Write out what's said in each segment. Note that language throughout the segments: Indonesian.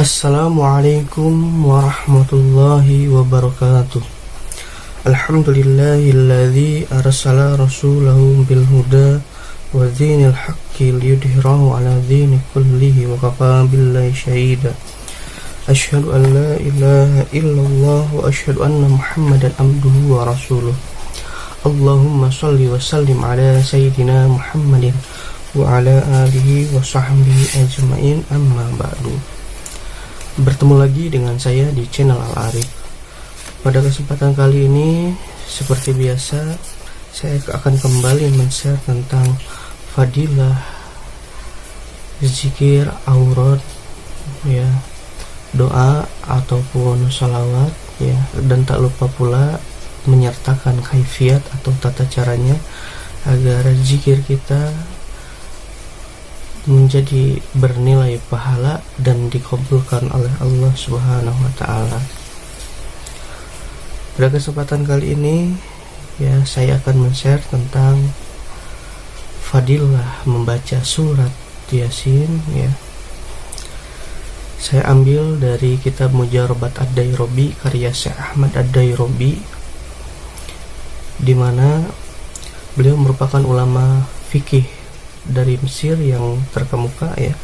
Assalamualaikum warahmatullahi wabarakatuh. Alhamdulillahilladzi arsala rasulahu bil huda wa dzinil haqqi liyudhhirahu ala dzini kullihi wa kafa billahi syahida. Asyhadu an la ilaha illallah wa asyhadu anna Muhammadan abduhu wa rasuluh. Allahumma shalli wa sallim ala sayyidina Muhammadin wa ala alihi wa sahbihi ajmain, amma ba'du. Bertemu lagi dengan saya di channel Al-Arif. Pada kesempatan kali ini, seperti biasa, saya akan kembali men-share tentang fadilah zikir aurat, ya, doa ataupun salawat, ya, dan tak lupa pula menyertakan kaifiat atau tata caranya agar zikir kita menjadi bernilai pahala dan dikabulkan oleh Allah Subhanahu wa taala. Pada kesempatan kali ini, ya, saya akan men-share tentang fadilah membaca surat Yasin, ya. Saya ambil dari kitab Mujarrabat Ad-Dairobi karya Syekh Ahmad Ad-Dairobi, di mana beliau merupakan ulama fikih dari Mesir yang terkemuka, ya,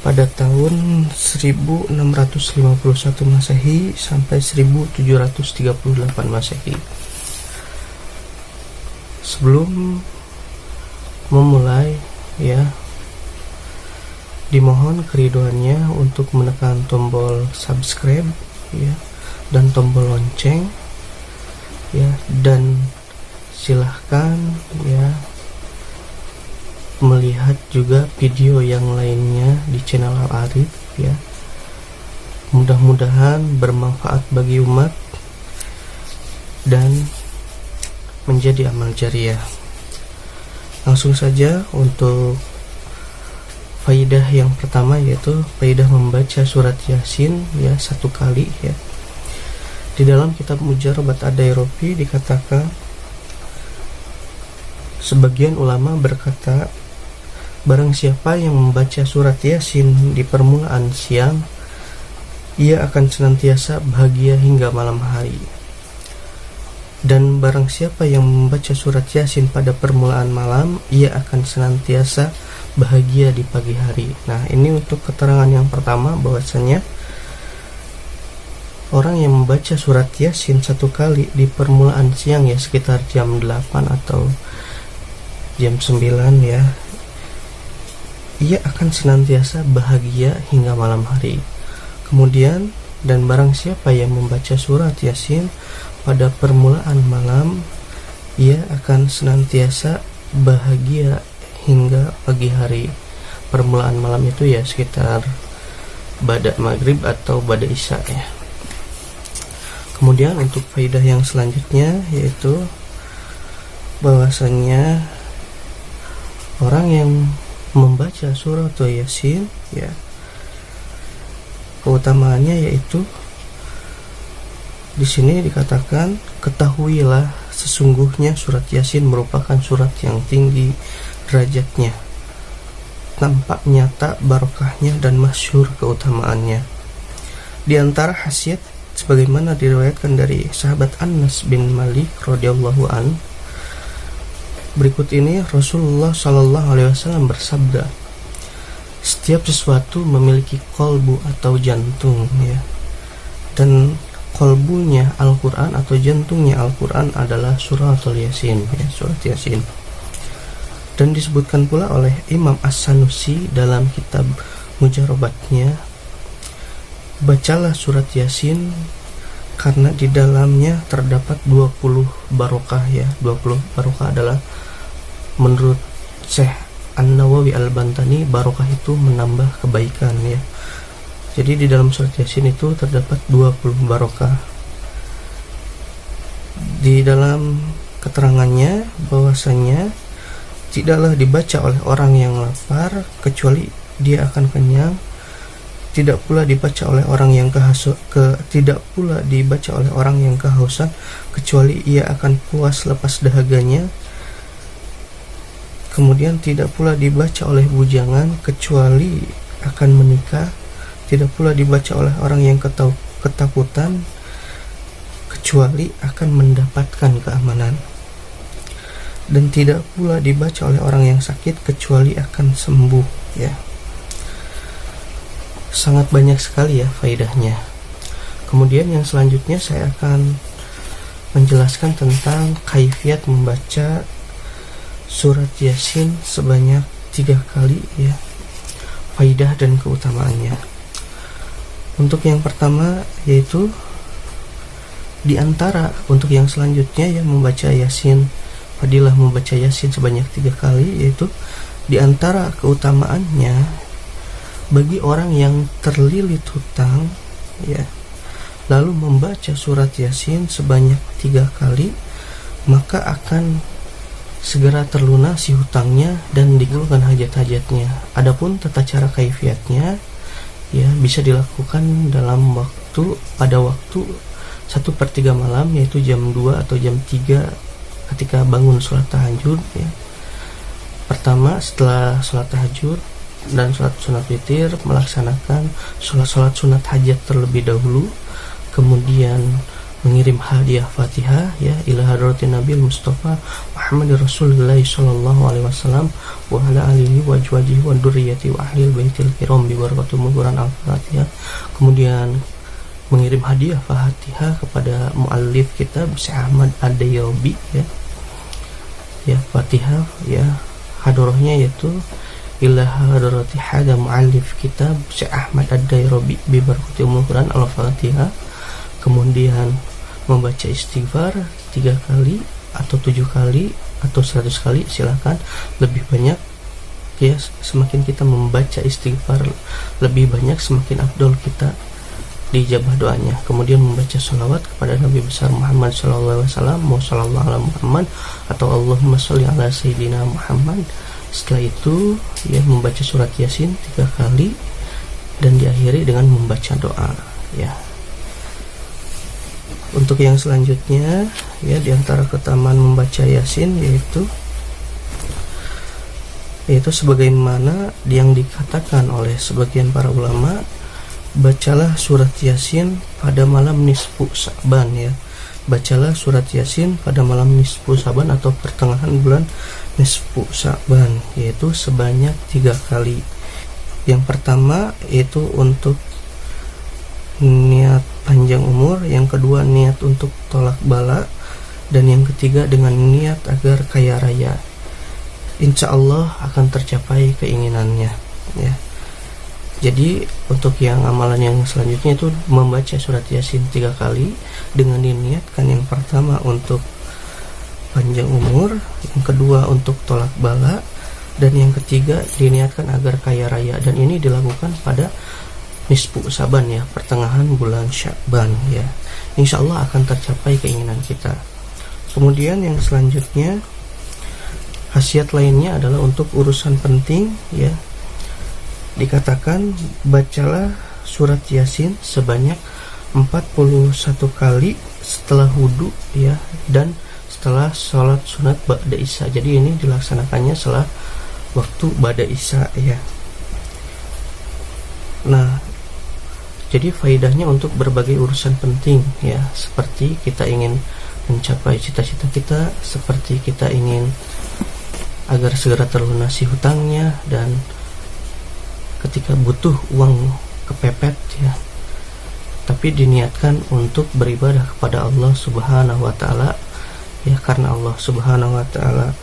pada tahun 1651 Masehi sampai 1738 Masehi. Sebelum memulai, ya, dimohon keriduannya untuk menekan tombol subscribe, ya, dan tombol lonceng, ya, dan silahkan, ya, melihat juga video yang lainnya di channel Al-Arif, ya. Mudah-mudahan bermanfaat bagi umat dan menjadi amal jariah. Langsung saja untuk faidah yang pertama, yaitu faidah membaca surat Yasin, ya, satu kali, ya. Di dalam kitab Mujarrabat Ad-Dairobi dikatakan, sebagian ulama berkata, barang siapa yang membaca surat Yasin di permulaan siang, ia akan senantiasa bahagia hingga malam hari. Dan barang siapa yang membaca surat Yasin pada permulaan malam, ia akan senantiasa bahagia di pagi hari. Nah, ini untuk keterangan yang pertama, bahwasanya orang yang membaca surat Yasin satu kali di permulaan siang, ya, sekitar jam 8 atau jam 9, ya, ia akan senantiasa bahagia hingga malam hari. Kemudian, dan barang siapa yang membaca surat Yasin pada permulaan malam, ia akan senantiasa bahagia hingga pagi hari. Permulaan malam itu, ya, sekitar ba'da maghrib atau ba'da isya, ya. Kemudian untuk faidah yang selanjutnya, yaitu bahwasanya orang yang membaca surat Yasin, ya, keutamaannya yaitu di sini dikatakan, ketahuilah sesungguhnya surat Yasin merupakan surat yang tinggi derajatnya, nampak nyata barokahnya dan masyhur keutamaannya. Di antara khasiat sebagaimana diriwayatkan dari sahabat Anas bin Malik radhiyallahu an, berikut ini Rasulullah Shallallahu Alaihi Wasallam bersabda, setiap sesuatu memiliki kolbu atau jantung, ya, dan kolbunya Al-Quran atau jantungnya Al-Quran adalah surat Yasin, ya, surat Yasin. Dan disebutkan pula oleh Imam As-Sanusi dalam kitab Mujarrabatnya, bacalah surat Yasin karena di dalamnya terdapat 20 barokah, ya. 20 barokah adalah, menurut Syekh An-Nawawi Al-Bantani, barokah itu menambah kebaikan, ya. Jadi di dalam surat Yasin itu terdapat 20 barokah. Di dalam keterangannya bahwasanya tidaklah dibaca oleh orang yang lapar kecuali dia akan kenyang, tidak pula dibaca oleh orang yang kehausan kecuali ia akan puas lepas dahaganya. Kemudian tidak pula dibaca oleh bujangan kecuali akan menikah, tidak pula dibaca oleh orang yang ketakutan kecuali akan mendapatkan keamanan, dan tidak pula dibaca oleh orang yang sakit kecuali akan sembuh. Ya, sangat banyak sekali ya faedahnya. Kemudian yang selanjutnya saya akan menjelaskan tentang kaifiat membaca surat Yasin sebanyak 3 kali ya, faidah dan keutamaannya. Untuk yang pertama yaitu di antara untuk yang selanjutnya ya, membaca Yasin, fadilah membaca Yasin sebanyak 3 kali, yaitu di antara keutamaannya bagi orang yang terlilit hutang ya, lalu membaca surat Yasin sebanyak 3 kali, maka akan segera terlunasi hutangnya dan digulungkan hajat-hajatnya. Adapun tata cara kaifiatnya ya, bisa dilakukan dalam pada waktu 1/3 malam, yaitu jam 2 atau jam 3 ketika bangun sholat tahajud ya. Pertama, setelah sholat tahajud dan sholat sunat witir, melaksanakan sholat sunat hajat terlebih dahulu, kemudian mengirim hadiah Fatihah ya ila hadratin Nabil Mustafa Muhammad Rasulullah sallallahu alaihi wasallam wa ala alihi wa azwajihi wa dzurriyyati wa ahlil baitil kiram bi barakatul Quran al-Fatihah. Kemudian mengirim hadiah Fatihah kepada muallif kitab Syekh Ahmad Ad-Dayrobi ya Fatihah ya, hadrohnya yaitu ila hadrati hada muallif kitab Syekh Ahmad Ad-Dayrobi bi barakatul Quran al-Fatihah. Kemudian membaca istighfar 3 kali atau 7 kali atau 100 kali, silakan, lebih banyak ya. Semakin kita membaca istighfar lebih banyak, semakin afdol kita dijabah doanya. Kemudian membaca sholawat kepada Nabi besar Muhammad sallallahu alaihi wasallam, mau sallallahu ala Muhammad atau Allahumma sholli ala sayyidina Muhammad. Setelah itu ya, membaca surat Yasin 3 kali dan diakhiri dengan membaca doa ya. Untuk yang selanjutnya ya, diantara keutamaan membaca Yasin yaitu sebagaimana yang dikatakan oleh sebagian para ulama, bacalah surat Yasin pada malam nisfu Sa'ban ya. Bacalah surat Yasin pada malam nisfu Sa'ban atau pertengahan bulan nisfu Sa'ban, yaitu sebanyak 3 kali. Yang pertama yaitu untuk niat panjang umur, yang kedua niat untuk tolak bala, dan yang ketiga dengan niat agar kaya raya. Insya Allah akan tercapai keinginannya ya. Jadi untuk yang amalan yang selanjutnya itu membaca surat Yasin 3 kali dengan diniatkan yang pertama untuk panjang umur, yang kedua untuk tolak bala, dan yang ketiga diniatkan agar kaya raya. Dan ini dilakukan pada nisfu Sa'ban ya, pertengahan bulan Sya'ban ya. Insya Allah akan tercapai keinginan kita. Kemudian yang selanjutnya, khasiat lainnya adalah untuk urusan penting ya. Dikatakan bacalah surat Yasin sebanyak 41 kali setelah wudu ya, dan setelah sholat sunat ba'da isya. Jadi ini dilaksanakannya setelah waktu ba'da isya ya. Nah, jadi faedahnya untuk berbagai urusan penting ya, seperti kita ingin mencapai cita-cita kita, seperti kita ingin agar segera terlunasi hutangnya, dan ketika butuh uang kepepet ya, tapi diniatkan untuk beribadah kepada Allah Subhanahu wa taala ya, karena Allah Subhanahu wa taala.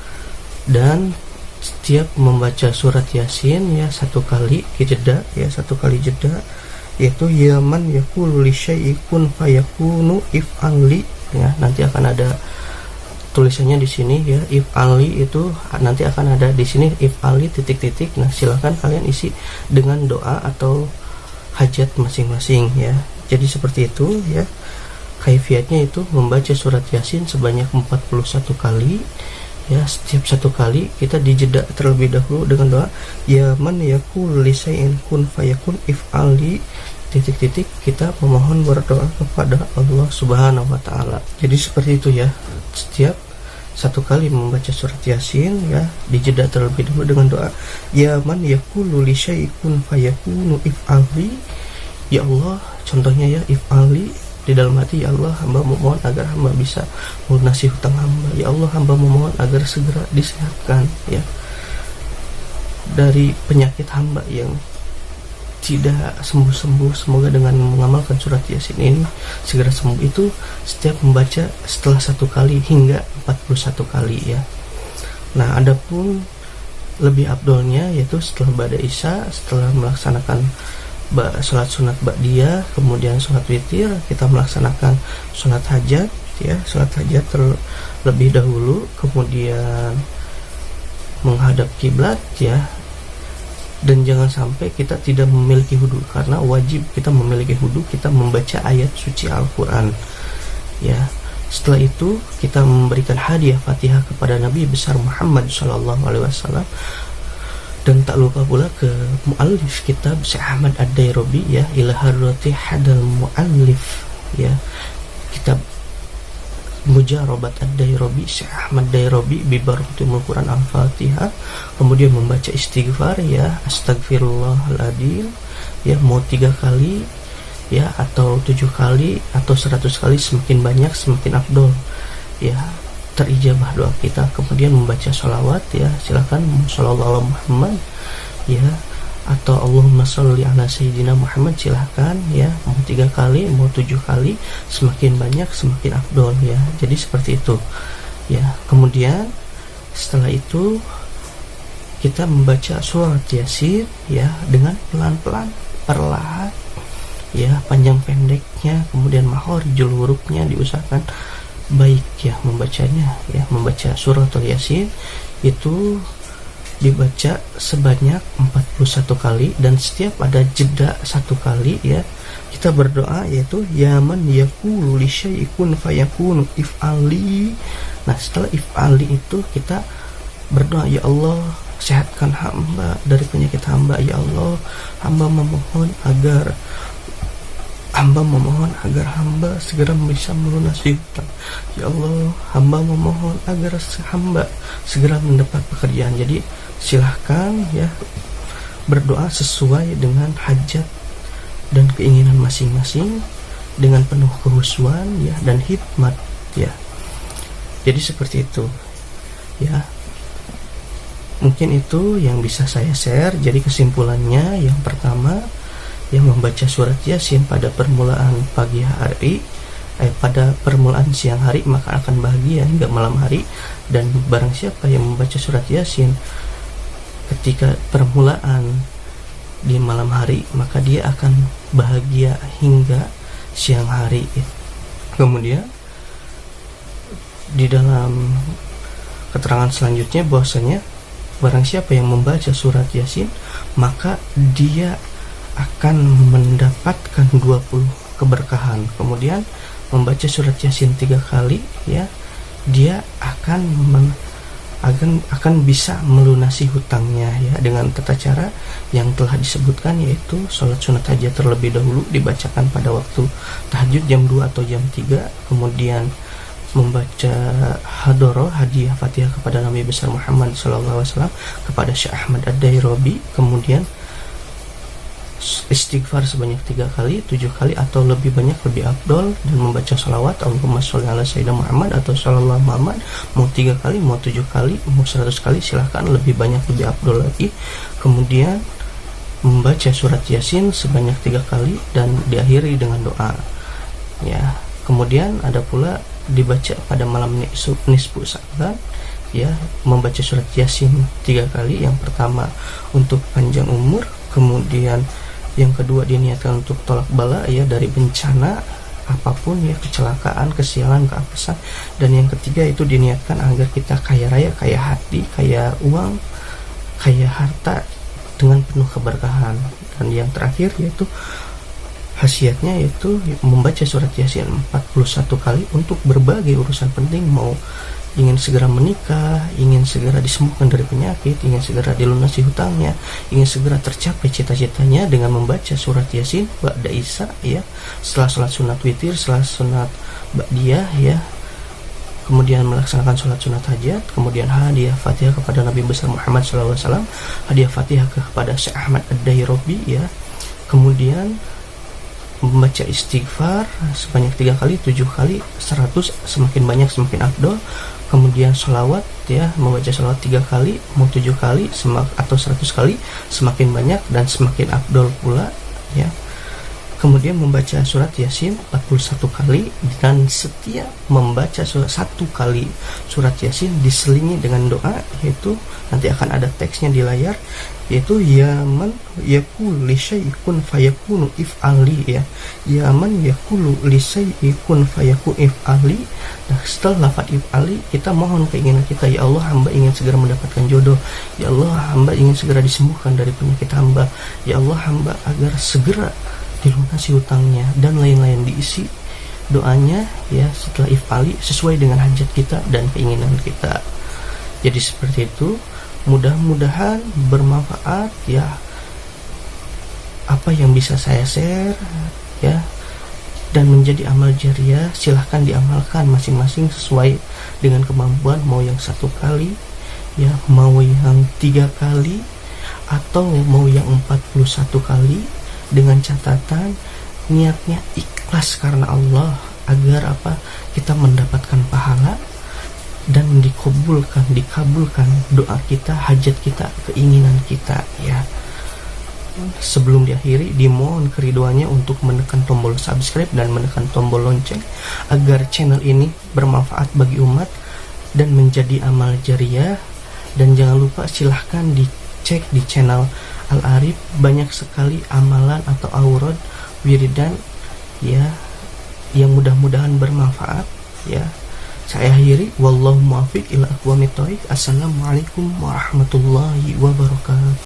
Dan setiap membaca surat Yasin ya 1 kali jeda ya, 1 kali jeda, yaitu yaman yaqulu li syai'in kun fayakunu if'ali ya. Nanti akan ada tulisannya di sini ya, if'ali itu nanti akan ada di sini if'ali titik-titik. Nah, silakan kalian isi dengan doa atau hajat masing-masing ya. Jadi seperti itu ya. Kaifiatnya itu membaca surat Yasin sebanyak 41 kali ya. Setiap 1 kali kita dijeda terlebih dahulu dengan doa ya man yaqulu li syai'in kun fayakun if'ali titik-titik, kita memohon berdoa kepada Allah Subhanahu wa taala. Jadi seperti itu ya. Setiap satu kali membaca surat Yasin, ya dijeda terlebih dahulu dengan doa ya man yaqulu li syai'un fayakunu if'ali. Ya Allah, contohnya ya, if'ali di dalam hati, ya Allah, hamba memohon agar hamba bisa melunasi hutang hamba. Ya Allah, hamba memohon agar segera disehatkan ya dari penyakit hamba yang tidak sembuh-sembuh. Semoga dengan mengamalkan surat Yasin ini segera sembuh. Itu setiap membaca setelah satu kali hingga 41 kali ya. Nah, adapun lebih abdolnya yaitu setelah ba'da isya, setelah melaksanakan sholat sunat ba'diyah, kemudian sholat witir, kita melaksanakan sholat hajat ya, sholat hajat terlebih dahulu, kemudian menghadap kiblat ya. Dan jangan sampai kita tidak memiliki wudu, karena wajib kita memiliki wudu, kita membaca ayat suci Al-Quran ya. Setelah itu kita memberikan hadiah Fatihah kepada Nabi besar Muhammad SAW. Dan tak lupa pula ke muallif kitab Syekh Ahmad Ad-Dairobi ya, ila hadrati hadal muallif ya, kitab Mujarabat Ad-Dairobi, Syekh Ahmad Dairobi bi barakatul Quran Al-Fatihah. Kemudian membaca istighfar ya, astagfirullahaladzim ya, mau 3 kali ya, atau 7 kali atau 100 kali, semakin banyak semakin afdol ya, terijabah doa kita. Kemudian membaca sholawat ya, silakan shollallahu ala Muhammad ya, atau Allahumma sholli ala sayyidina Muhammad, silahkan ya, mau 3 kali mau 7 kali, semakin banyak semakin afdol ya. Jadi seperti itu ya. Kemudian setelah itu kita membaca surat Yasin ya dengan pelan-pelan, perlahan ya, panjang pendeknya, kemudian makhorijul hurufnya diusahakan baik ya membacanya ya. Membaca surat Yasin itu dibaca sebanyak 41 kali, dan setiap ada jeda 1 kali ya, kita berdoa yaitu ya man yaqulu li syai'in fayakunu if'ali. Nah, setelah if'ali itu kita berdoa, ya Allah, sehatkan hamba dari penyakit hamba. Ya Allah, hamba memohon agar hamba segera bisa melunasi hutang. Ya Allah, hamba memohon agar hamba segera mendapat pekerjaan. Jadi silahkan ya berdoa sesuai dengan hajat dan keinginan masing-masing dengan penuh kehusuan ya dan hikmat ya. Jadi seperti itu ya. Mungkin itu yang bisa saya share. Jadi kesimpulannya, yang pertama, yang membaca surat Yasin pada permulaan pagi hari, pada permulaan siang hari, maka akan bahagia hingga malam hari. Dan barang siapa yang membaca surat Yasin ketika permulaan di malam hari, maka dia akan bahagia hingga siang hari. Kemudian di dalam keterangan selanjutnya bahwasanya barang siapa yang membaca surat Yasin, maka dia akan mendapatkan 20 keberkahan. Kemudian membaca surat Yasin 3 kali ya, dia akan bisa melunasi hutangnya ya, dengan tata cara yang telah disebutkan, yaitu sholat sunat hajat terlebih dahulu dibacakan pada waktu tahajud jam 2 atau jam 3, kemudian membaca hadoroh hadiah Fatihah kepada Nabi besar Muhammad SAW, kepada Syekh Ahmad Ad-Dairobi, kemudian istighfar sebanyak 3 kali, 7 kali atau lebih banyak lebih afdol, dan membaca salawat Allahumma sholli ala sayyidina Muhammad atau sallallahu Muhammad, mau 3 kali, mau 7 kali, mau 100 kali, silahkan, lebih banyak lebih afdol lagi. Kemudian membaca surat Yasin sebanyak 3 kali dan diakhiri dengan doa ya. Kemudian ada pula dibaca pada malam nisfu Sa'ban ya, membaca surat Yasin 3 kali. Yang pertama untuk panjang umur, kemudian yang kedua diniatkan untuk tolak bala ya, dari bencana apapun ya, kecelakaan, kesialan, keapesan, dan yang ketiga itu diniatkan agar kita kaya raya, kaya hati, kaya uang, kaya harta dengan penuh keberkahan. Dan yang terakhir yaitu khasiatnya, yaitu membaca surat Yasin 41 kali untuk berbagai urusan penting, mau ingin segera menikah, ingin segera disembuhkan dari penyakit, ingin segera dilunasi hutangnya, ingin segera tercapai cita-citanya, dengan membaca surat Yasin ba'da isya ya, setelah salat sunat witir, setelah sunat ba'diyah ya, kemudian melaksanakan sholat sunat hajat, kemudian hadiah Fatihah kepada Nabi besar Muhammad SAW, hadiah Fatihah kepada Syekh Ahmad Ad-Dairobi ya, kemudian membaca istighfar sebanyak 3 kali, 7 kali, 100, semakin banyak semakin afdol. Kemudian sholawat ya, membaca sholawat 3 kali, mau 7 kali atau 100 kali, semakin banyak dan semakin afdol pula ya. Kemudian membaca surat Yasin 41 kali, dan setiap membaca surat 1 kali surat Yasin diselingi dengan doa, yaitu nanti akan ada teksnya di layar, yaitu yaman yakul li syai'un fayakunu if'ali ya. Yaman yakulu li syai'un fayakunu if'ali. Nah, setelah lafaz if'ali kita mohon keinginan kita, ya Allah hamba ingin segera mendapatkan jodoh, ya Allah hamba ingin segera disembuhkan dari penyakit hamba, ya Allah hamba agar segera dilunasi hutangnya, dan lain-lain. Diisi doanya ya setelah if'ali sesuai dengan hajat kita dan keinginan kita. Jadi seperti itu, mudah-mudahan bermanfaat ya apa yang bisa saya share ya, dan menjadi amal jariah. Silahkan diamalkan masing-masing sesuai dengan kemampuan, mau yang 1 kali ya, mau yang 3 kali, atau mau yang 41 kali, dengan catatan niatnya ikhlas karena Allah, agar apa, kita mendapatkan pahala dan dikabulkan doa kita, hajat kita, keinginan kita ya. Sebelum diakhiri, dimohon keriduannya untuk menekan tombol subscribe dan menekan tombol lonceng agar channel ini bermanfaat bagi umat dan menjadi amal jariah. Dan jangan lupa silahkan dicek di channel Al-Arif, banyak sekali amalan atau aurad wiridan ya yang mudah-mudahan bermanfaat ya. Saya akhiri, wallahu muwaffiq ila aqwamit thoriq. Assalamualaikum warahmatullahi wabarakatuh.